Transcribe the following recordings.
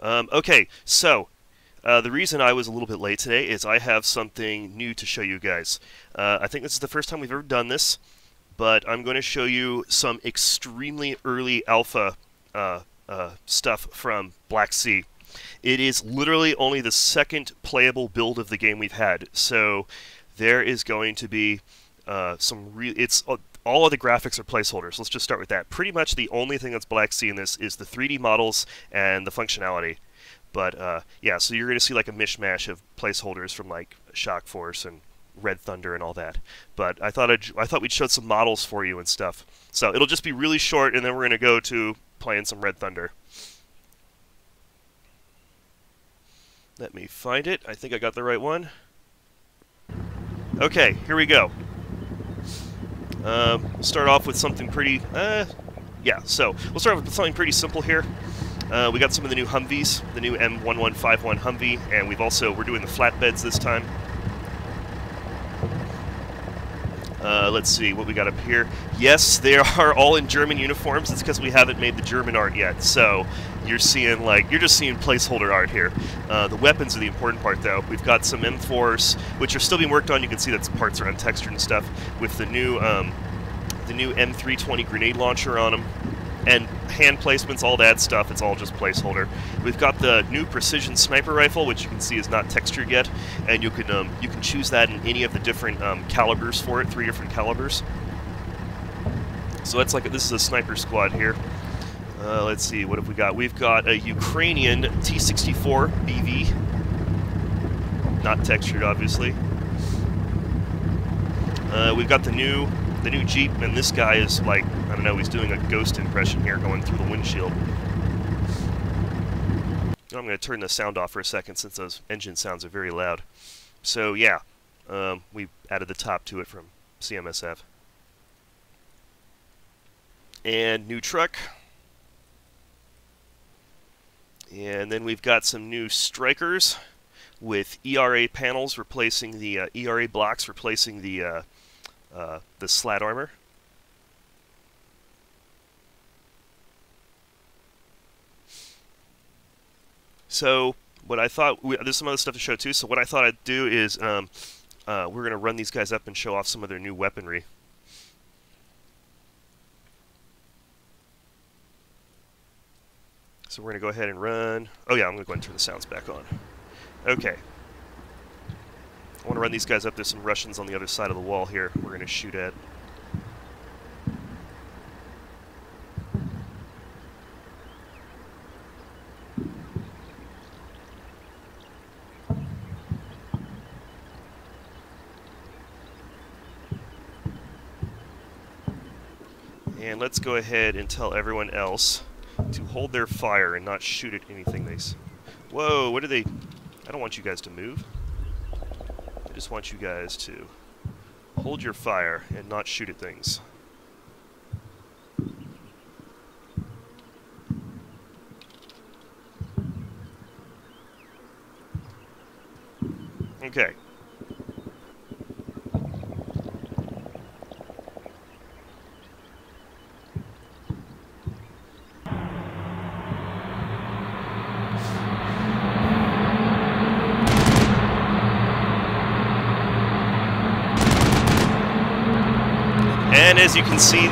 Okay, so the reason I was a little bit late today is I have something new to show you guys. I think this is the first time we've ever done this, but I'm going to show you some extremely early alpha stuff from Black Sea. It is literally only the second playable build of the game we've had, so there is going to be some real. All of the graphics are placeholders. Let's just start with that. Pretty much the only thing that's Black Sea in this is the 3D models and the functionality. But yeah, so you're going to see like a mishmash of placeholders from like Shock Force and Red Thunder and all that. But I thought we'd show some models for you and stuff. So it'll just be really short, and then we're going to go to playing some Red Thunder. Let me find it. I think I got the right one. Okay, here we go. Start off with something pretty, yeah, so we'll start with something pretty simple here. We got some of the new Humvees, the new M1151 Humvee, and we're doing the flatbeds this time. Let's see what we got up here. Yes, they are all in German uniforms. It's because we haven't made the German art yet, so you're just seeing placeholder art here. The weapons are the important part, though. We've got some M4s, which are still being worked on. You can see that parts are untextured and stuff. With the new M320 grenade launcher on them, and hand placements, all that stuff. It's all just placeholder. We've got the new precision sniper rifle, which you can see is not textured yet, and you can choose that in any of the different calibers for it. 3 different calibers. So that's this is a sniper squad here. Let's see, what have we got? We've got a Ukrainian T-64 BV, not textured, obviously. We've got the new Jeep, and this guy is like, I don't know, he's doing a ghost impression here going through the windshield. I'm going to turn the sound off for a second since those engine sounds are very loud. So yeah, we added the top to it from CMSF. And new truck. And then we've got some new Strikers with ERA panels replacing the ERA blocks replacing the slat armor. So what I thought, there's some other stuff to show too, so what I thought I'd do is we're going to run these guys up and show off some of their new weaponry. So we're going to go ahead and run. Oh yeah, I'm going to go ahead and turn the sounds back on. Okay. I want to run these guys up. There's some Russians on the other side of the wall here we're going to shoot at. And let's go ahead and tell everyone else to hold their fire and not shoot at anything they... Whoa, what are they... I don't want you guys to move. I just want you guys to hold your fire and not shoot at things. Okay. And as you can see,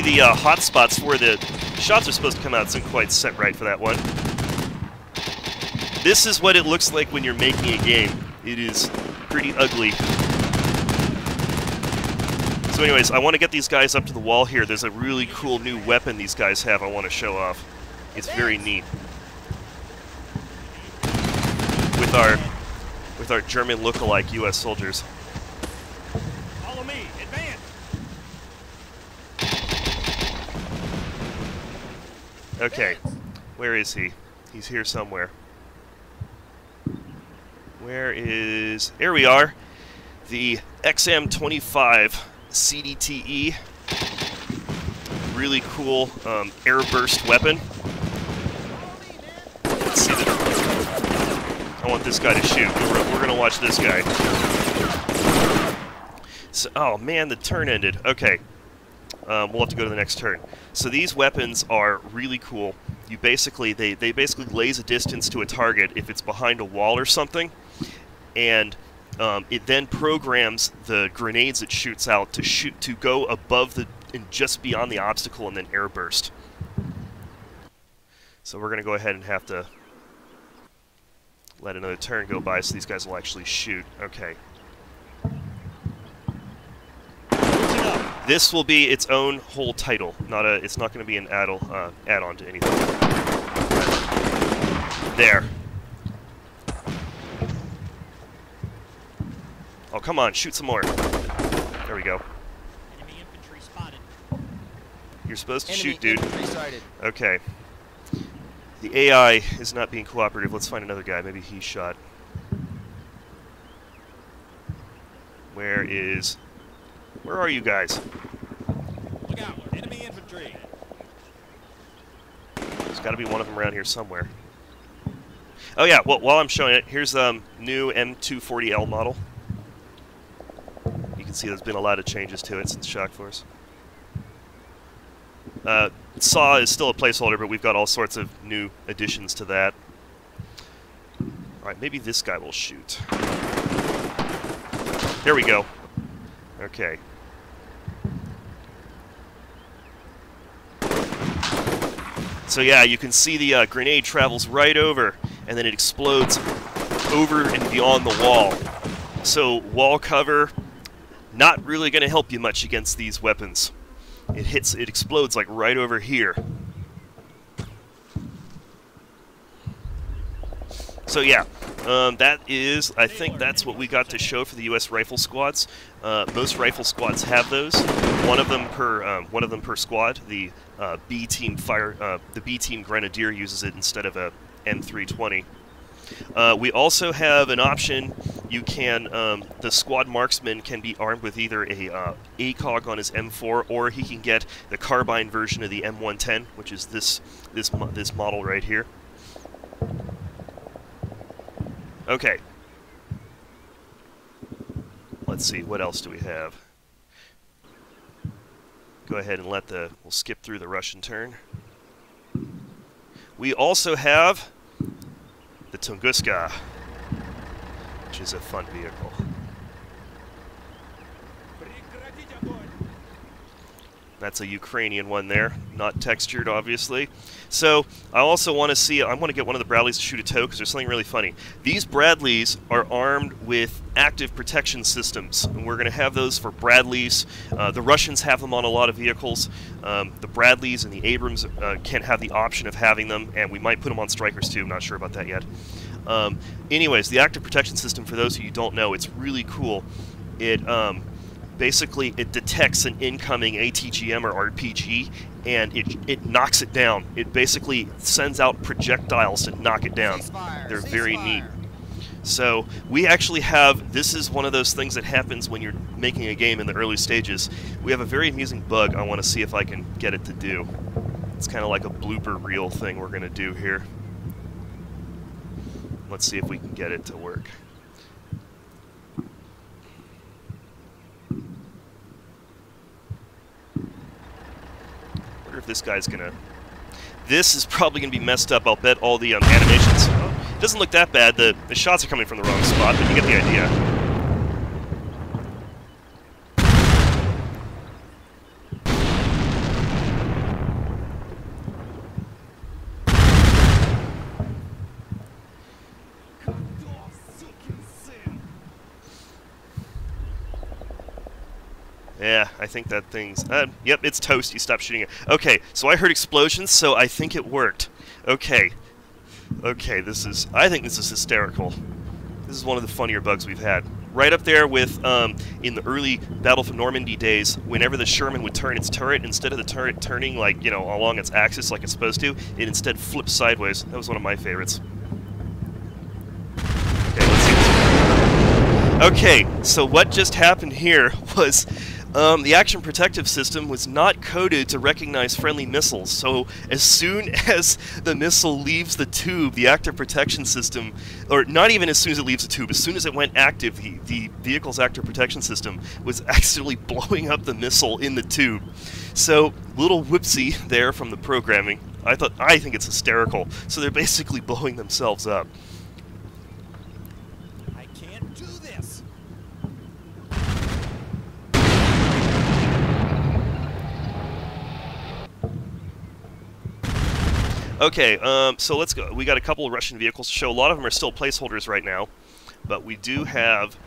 the hot spots where the shots are supposed to come out isn't quite set right for that one. This is what it looks like when you're making a game. It is pretty ugly. So anyways, I want to get these guys up to the wall here. There's a really cool new weapon these guys have I want to show off. It's very neat. With our German look-alike U.S. soldiers. Follow me, advance. Okay, where is he? He's here somewhere. Where is... There we are. The XM25 CDTE. Really cool airburst weapon. Let's see the... I want this guy to shoot. We're going to watch this guy. So, oh man, the turn ended. Okay. we'll have to go to the next turn. So these weapons are really cool. You basically, they basically lays a distance to a target if it's behind a wall or something, and it then programs the grenades it shoots out to go above the and just beyond the obstacle and then air burst. So we're going to go ahead and have to let another turn go by so these guys will actually shoot. Okay. This will be its own whole title. It's not going to be an add-on to anything. There. Oh, come on, shoot some more. There we go. Enemy infantry spotted. You're supposed to Enemy shoot, dude. infantry sighted. Okay. The AI is not being cooperative. Let's find another guy. Maybe he shot. Where are you guys? Look out, enemy infantry. There's got to be one of them around here somewhere. Oh yeah, well, while I'm showing it, here's new M240L model. You can see there's been a lot of changes to it since Shock Force. SAW is still a placeholder, but we've got all sorts of new additions to that. Alright, maybe this guy will shoot. There we go. Okay. So yeah, you can see the grenade travels right over, and then it explodes over and beyond the wall. So wall cover, not really going to help you much against these weapons. It explodes like right over here. So yeah, I think that's what we got to show for the U.S. rifle squads. Most rifle squads have those. One of them per squad. The B team Grenadier uses it instead of a M320. We also have an option. You can the squad marksman can be armed with either a ACOG on his M4, or he can get the carbine version of the M110, which is this model right here. Okay. Let's see, what else do we have? Go ahead and we'll skip through the Russian turn. We also have the Tunguska, which is a fun vehicle. That's a Ukrainian one there, not textured, obviously. So I also want to get one of the Bradleys to shoot a tow, because there's something really funny. These Bradleys are armed with active protection systems, and we're going to have those for Bradleys. The Russians have them on a lot of vehicles. The Bradleys and the Abrams can have the option of having them, and we might put them on Strikers too. I'm not sure about that yet. Anyways, the active protection system, for those of you who don't know, it's really cool. Basically, it detects an incoming ATGM or RPG, and it knocks it down. It basically sends out projectiles to knock it down. They're very neat. So we actually have, this is one of those things that happens when you're making a game in the early stages. We have a very amusing bug I want to see if I can get it to do. It's kind of like a blooper reel thing we're going to do here. Let's see if we can get it to work. If this guy's gonna... This is probably gonna be messed up. I'll bet all the animations... Oh, it doesn't look that bad. The shots are coming from the wrong spot, but you get the idea. Yeah, I think that thing's... yep, it's toast. You stop shooting it. Okay, so I heard explosions, so I think it worked. Okay. Okay, I think this is hysterical. This is one of the funnier bugs we've had. Right up there with, in the early Battle for Normandy days, whenever the Sherman would turn its turret, instead of the turret turning, like, you know, along its axis like it's supposed to, it instead flips sideways. That was one of my favorites. Okay, let's see what's going on. Okay, so what just happened here was... The Action Protective System was not coded to recognize friendly missiles, so as soon as the missile leaves the tube, the Active Protection System, or not even as soon as it leaves the tube, as soon as it went active, the vehicle's Active Protection System was accidentally blowing up the missile in the tube. So, little whoopsie there from the programming. I think it's hysterical. So they're basically blowing themselves up. I can't do this. Okay, so let's go. We got a couple of Russian vehicles to show. A lot of them are still placeholders right now, but we do have,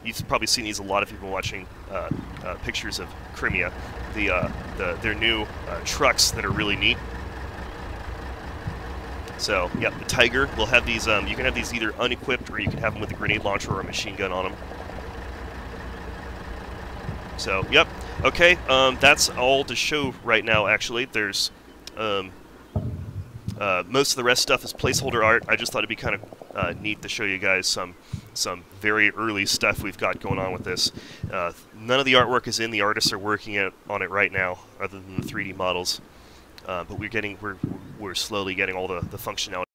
you've probably seen these, a lot of people watching pictures of Crimea, their new trucks that are really neat. So, yeah, the Tiger, we'll have these, you can have these either unequipped, or you can have them with a grenade launcher or a machine gun on them. So, yep, okay, that's all to show right now, actually. There's, most of the rest stuff is placeholder art. I just thought it'd be kind of neat to show you guys some very early stuff we've got going on with this. None of the artwork is in. The artists are working on it right now, other than the 3D models. But we're slowly getting all the functionality.